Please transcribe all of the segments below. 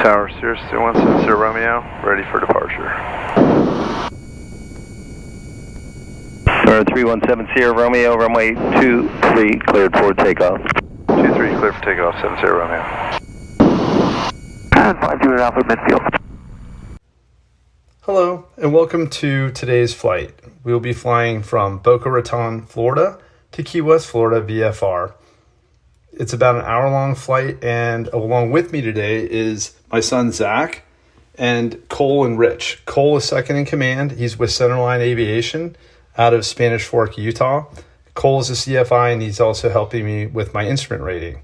Tower, Cirrus 2170 Romeo, ready for departure. 3170 Romeo, runway 23, cleared for takeoff. 23, cleared for takeoff, 70 Romeo. 50 Alpha midfield. Hello, and welcome to today's flight. We will be flying from Boca Raton, Florida to Key West, Florida, VFR. It's about an hour-long flight, and along with me today is my son, Zach, and Cole and Rich. Cole is second in command. He's with Centerline Aviation out of Spanish Fork, Utah. Cole is a CFI, and he's also helping me with my instrument rating.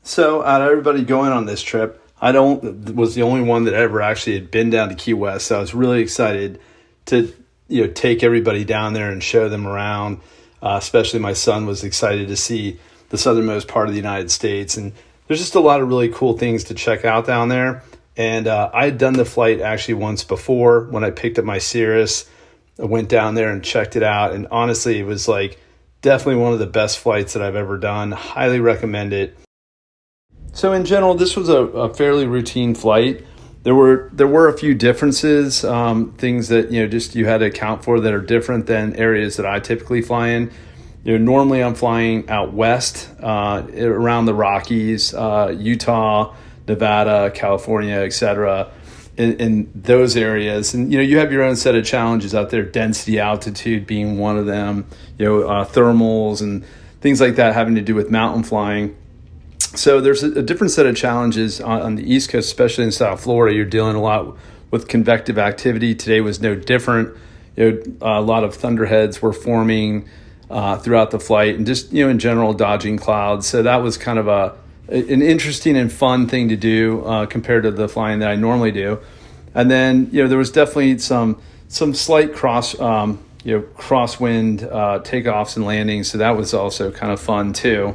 So out of everybody going on this trip, I was the only one that ever actually had been down to Key West. So I was really excited to take everybody down there and show them around. Especially my son was excited to see the southernmost part of the United States. And there's just a lot of really cool things to check out down there. And I had done the flight actually once before when I picked up my Cirrus. I went down there and checked it out. And honestly, it was like definitely one of the best flights that I've ever done. Highly recommend it. So in general, this was a fairly routine flight. There were a few differences, things that you had to account for that are different than areas that I typically fly in. Normally I'm flying out west, around the Rockies, Utah, Nevada, California, etc. In those areas, and you have your own set of challenges out there. Density, altitude being one of them. Thermals and things like that having to do with mountain flying. So there's a different set of challenges on the East Coast, especially in South Florida. You're dealing a lot with convective activity. Today was no different. A lot of thunderheads were forming throughout the flight, and just in general dodging clouds. So that was kind of an interesting and fun thing to do compared to the flying that I normally do. And then there was definitely some slight crosswind takeoffs and landings. So that was also kind of fun too.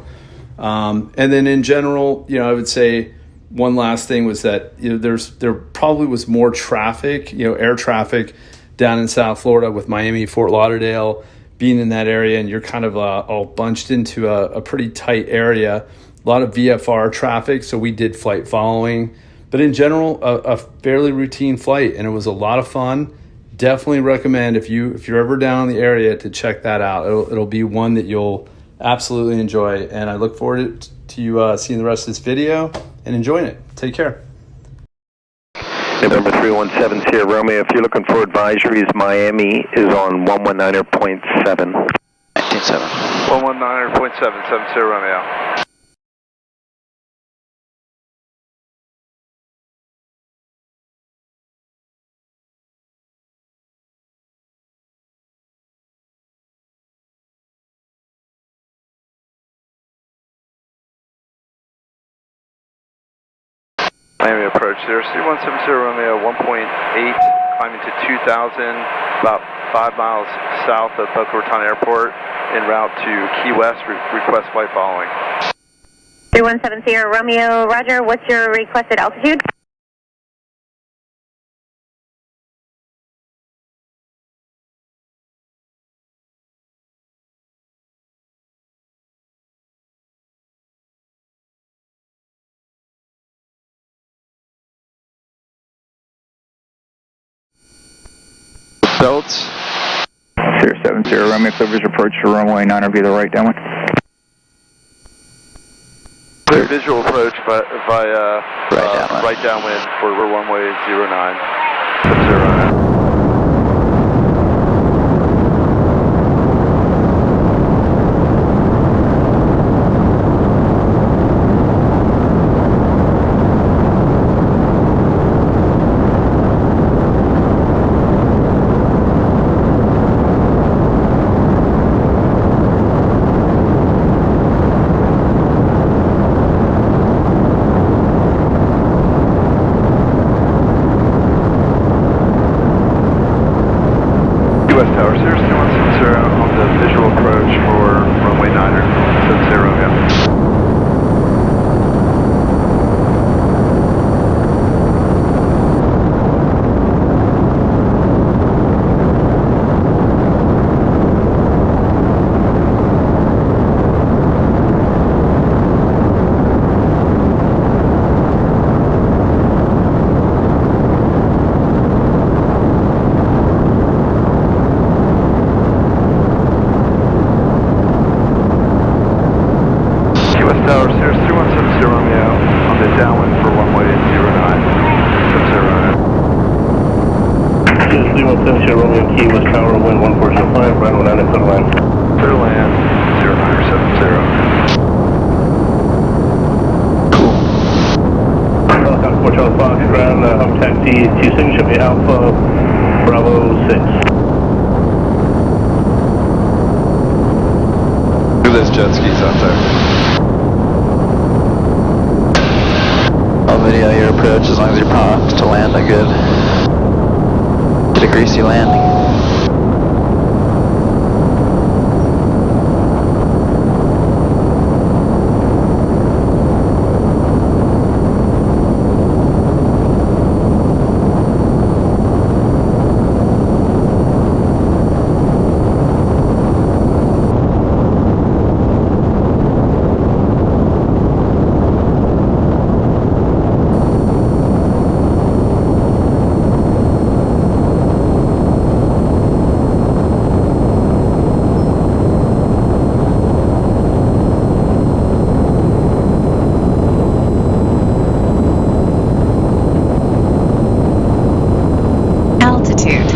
And then in general, I would say one last thing was that there probably was more traffic, air traffic down in South Florida with Miami, Fort Lauderdale being in that area, and you're kind of all bunched into a pretty tight area. A lot of VFR traffic, so we did flight following. But in general, a fairly routine flight, and it was a lot of fun. Definitely recommend if you're ever down in the area to check that out. It'll be one that you'll absolutely enjoy, and I look forward to you seeing the rest of this video and enjoying it. Take care. November 3170 Romeo, if you're looking for advisories, Miami is on 119.7. 119.7, 70 Romeo. Miami approach, Cirrus 3170 Romeo, 1.8, climbing to 2,000, about 5 miles south of Boca Raton Airport, en route to Key West, request flight following. 3170 Romeo, roger, what's your requested altitude? Belts. Cirrus 70 Romeo, clear visual approach to runway 9 or via the right downwind. Clear visual approach via right downwind for runway 09. 70 Romeo. West Tower, Cirrus 2170 on the visual approach for runway 9er, 70 Romeo. 317 Sierra Romeo Key West Tower, wind 1405, Bravo 9 and clear line. Clear land, 0970. Helicopter 4 Charlie Fox, ground, hub taxi to Signature Bay Alpha, Bravo 6. Look at those jet skis out there. I'll video your approach as long as you're popped to land a good, get a greasy landing. Altitude.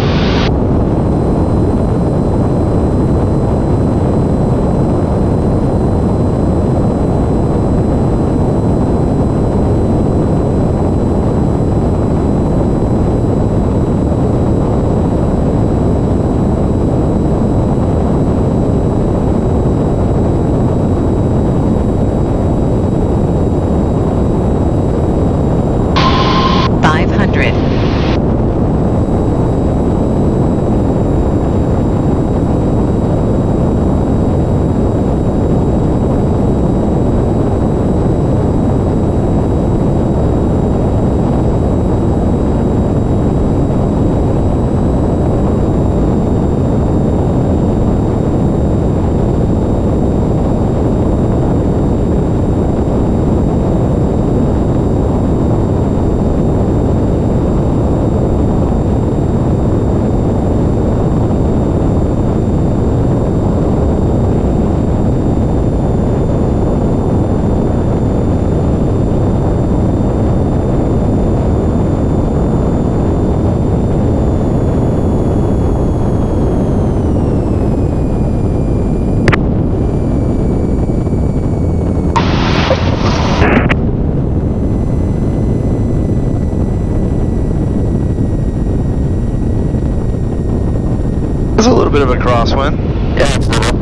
It's a little bit of a crosswind. Yeah, it's little.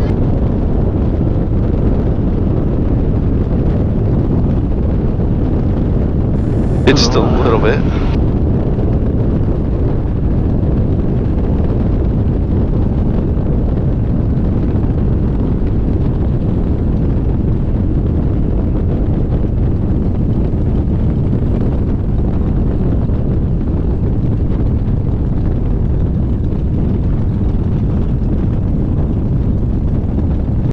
It's just a little bit.